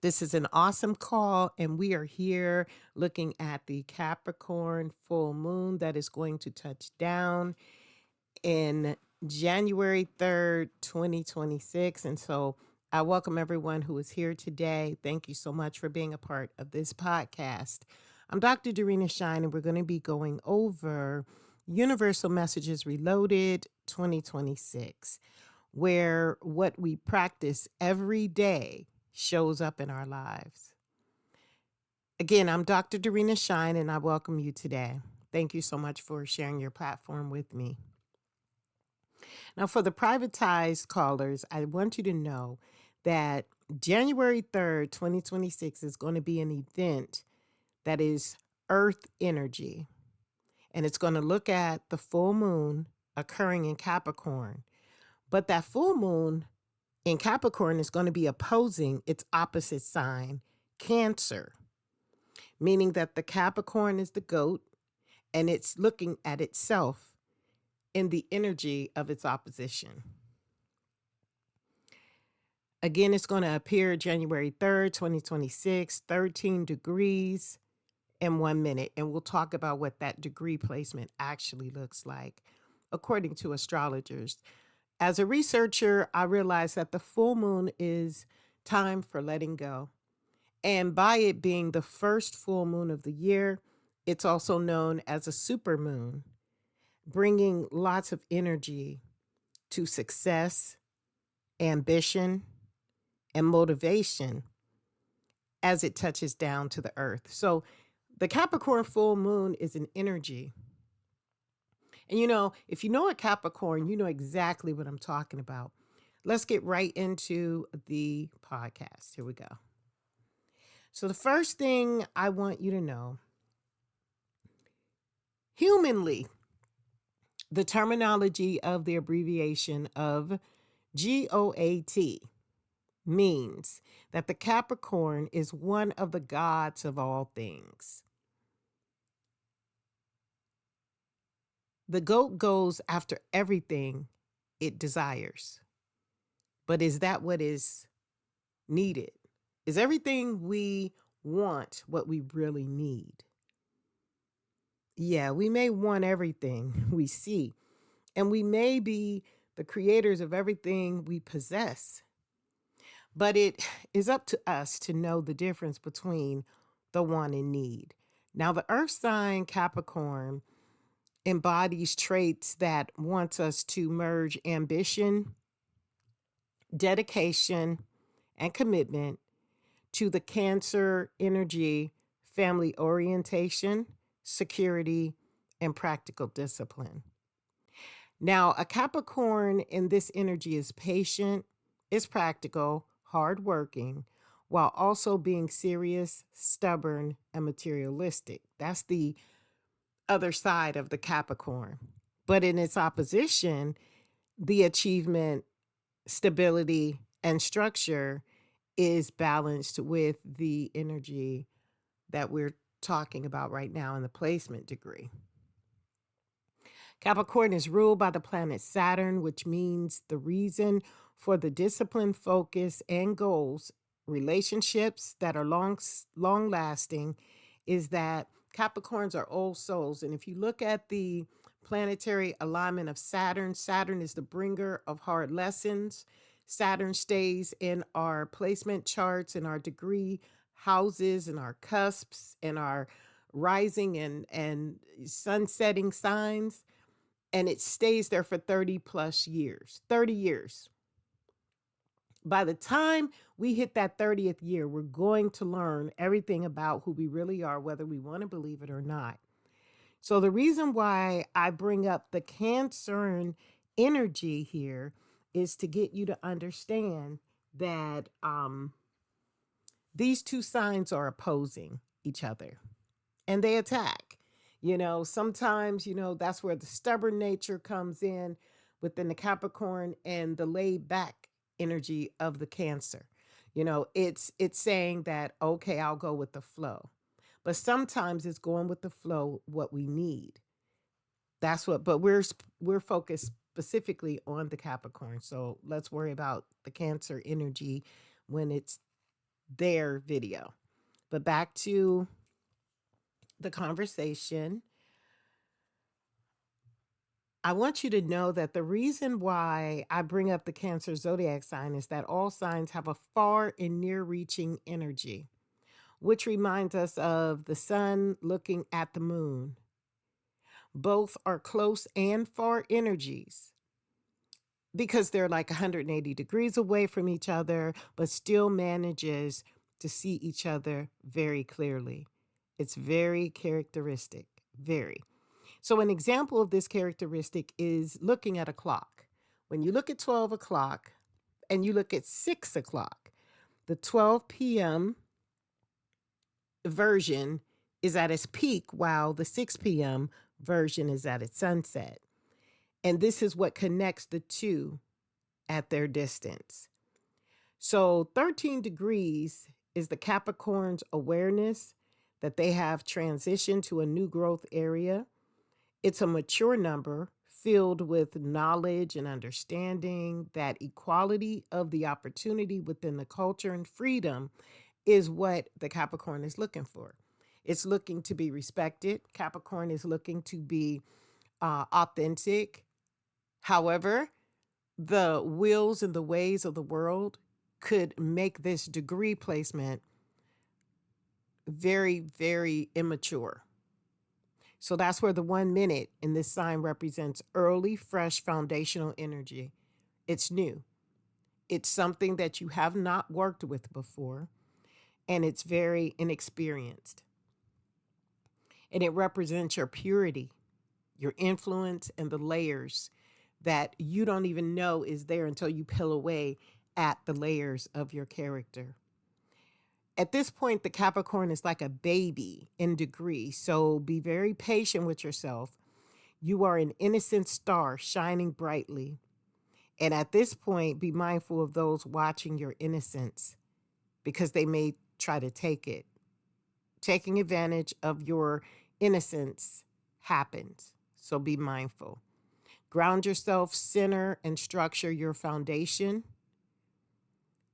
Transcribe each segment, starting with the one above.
This is an awesome call, and we are here looking at the Capricorn full moon that is going to touch down in January 3rd, 2026. And so I welcome everyone who is here today. Thank you so much for being a part of this podcast. I'm Dr. Dorina Shine, and we're going to be going over Universal Messages Reloaded 2026, where what we practice every day shows up in our lives. Again, I'm Dr. Dorina Shine, and I welcome you today. Thank you so much for sharing your platform with me. Now, for the privatized callers, I want you to know that January 3rd, 2026 is going to be an event that is Earth energy, and it's going to look at the full moon occurring in Capricorn. But that full moon in Capricorn is going to be opposing its opposite sign, Cancer, meaning that the Capricorn is the goat and it's looking at itself in the energy of its opposition. Again, it's going to appear January 3rd, 2026, 13 degrees in 1 minute. And we'll talk about what that degree placement actually looks like, according to astrologers. As a researcher, I realized that the full moon is time for letting go. And by it being the first full moon of the year, it's also known as a super moon, bringing lots of energy to success, ambition, and motivation as it touches down to the earth. So the Capricorn full moon is an energy. And if you know a Capricorn, you know exactly what I'm talking about. Let's get right into the podcast. Here we go. So the first thing I want you to know, humanly, the terminology of the abbreviation of G.O.A.T means that the Capricorn is one of the gods of all things. The goat goes after everything it desires. But is that what is needed? Is everything we want what we really need? Yeah, we may want everything we see, and we may be the creators of everything we possess. But it is up to us to know the difference between the want and need. Now, the earth sign Capricorn embodies traits that wants us to merge ambition, dedication, and commitment to the Cancer energy, family orientation, security, and practical discipline. Now, a Capricorn in this energy is patient, is practical, hardworking, while also being serious, stubborn, and materialistic. That's the other side of the Capricorn. But in its opposition, the achievement, stability, and structure is balanced with the energy that we're talking about right now in the placement degree. Capricorn is ruled by the planet Saturn, which means the reason for the discipline, focus, and goals, relationships that are long lasting, is that Capricorns are old souls. And if you look at the planetary alignment of Saturn, Saturn is the bringer of hard lessons. Saturn stays in our placement charts, in our degree houses, in our cusps, in our rising and sunsetting signs. And it stays there for 30 plus years, 30 years. By the time we hit that 30th year, we're going to learn everything about who we really are, whether we want to believe it or not. So the reason why I bring up the Cancer energy here is to get you to understand that these two signs are opposing each other and they attack. Sometimes, that's where the stubborn nature comes in within the Capricorn and the laid back energy of the Cancer. It's saying that, okay, I'll go with the flow. But sometimes it's going with the flow, what we need. But we're focused specifically on the Capricorn. So let's worry about the Cancer energy when it's their video. But back to the conversation. I want you to know that the reason why I bring up the Cancer zodiac sign is that all signs have a far and near reaching energy, which reminds us of the sun looking at the moon. Both are close and far energies because they're like 180 degrees away from each other, but still manages to see each other very clearly. It's very characteristic, very. So, an example of this characteristic is looking at a clock. When you look at 12 o'clock and you look at 6 o'clock, the 12 p.m. version is at its peak while the 6 p.m. version is at its sunset. And this is what connects the two at their distance. So 13 degrees is the Capricorn's awareness that they have transitioned to a new growth area. It's a mature number filled with knowledge and understanding that equality of the opportunity within the culture and freedom is what the Capricorn is looking for. It's looking to be respected. Capricorn is looking to be authentic. However, the wills and the ways of the world could make this degree placement very, very immature. So that's where the 1 minute in this sign represents early, fresh, foundational energy. It's new. It's something that you have not worked with before, and it's very inexperienced. And it represents your purity, your influence, and the layers that you don't even know is there until you peel away at the layers of your character. At this point, the Capricorn is like a baby in degree, so be very patient with yourself. You are an innocent star shining brightly. And at this point, be mindful of those watching your innocence because they may try to take it. Taking advantage of your innocence happens, so be mindful. Ground yourself, center, and structure your foundation,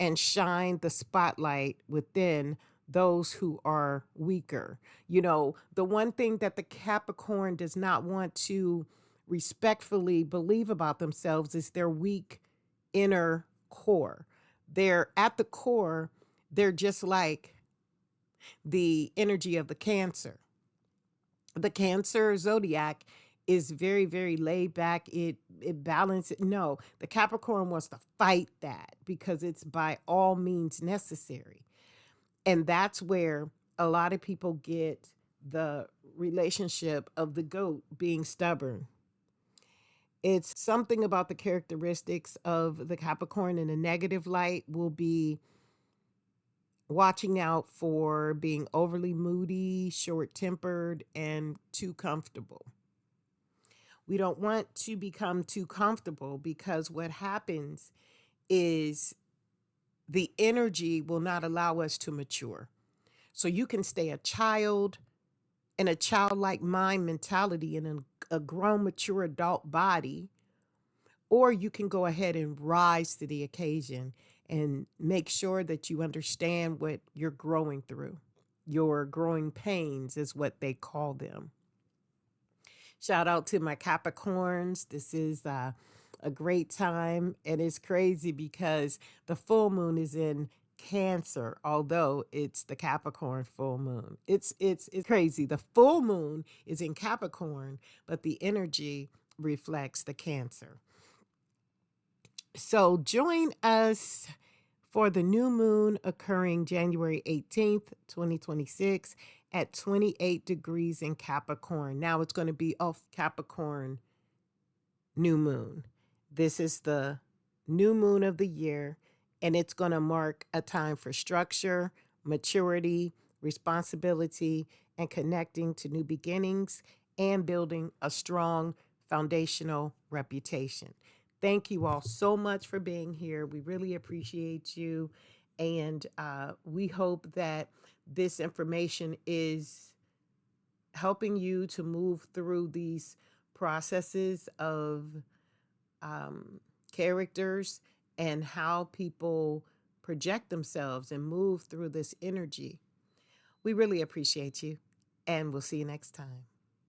and shine the spotlight within those who are weaker. You know, the one thing that the Capricorn does not want to respectfully believe about themselves is their weak inner core. They're at the core, they're just like the energy of the Cancer. The Cancer zodiac is very, very laid back. It balances. No, the Capricorn wants to fight that because it's by all means necessary. And that's where a lot of people get the relationship of the goat being stubborn. It's something about the characteristics of the Capricorn in a negative light will be watching out for being overly moody, short tempered, and too comfortable. We don't want to become too comfortable because what happens is the energy will not allow us to mature. So you can stay a child in a childlike mind mentality in a grown, mature adult body, or you can go ahead and rise to the occasion and make sure that you understand what you're growing through. Your growing pains is what they call them. Shout out to my Capricorns. This is a great time. And it's crazy because the full moon is in Cancer, although it's the Capricorn full moon. It's crazy. The full moon is in Capricorn, but the energy reflects the Cancer. So join us for the new moon occurring January 18th, 2026 at 28 degrees in Capricorn. Now it's going to be off Capricorn new moon. This is the new moon of the year, and it's going to mark a time for structure, maturity, responsibility, and connecting to new beginnings and building a strong foundational reputation. Thank you all so much for being here. We really appreciate you. And we hope that this information is helping you to move through these processes of characters and how people project themselves and move through this energy. We really appreciate you, and we'll see you next time.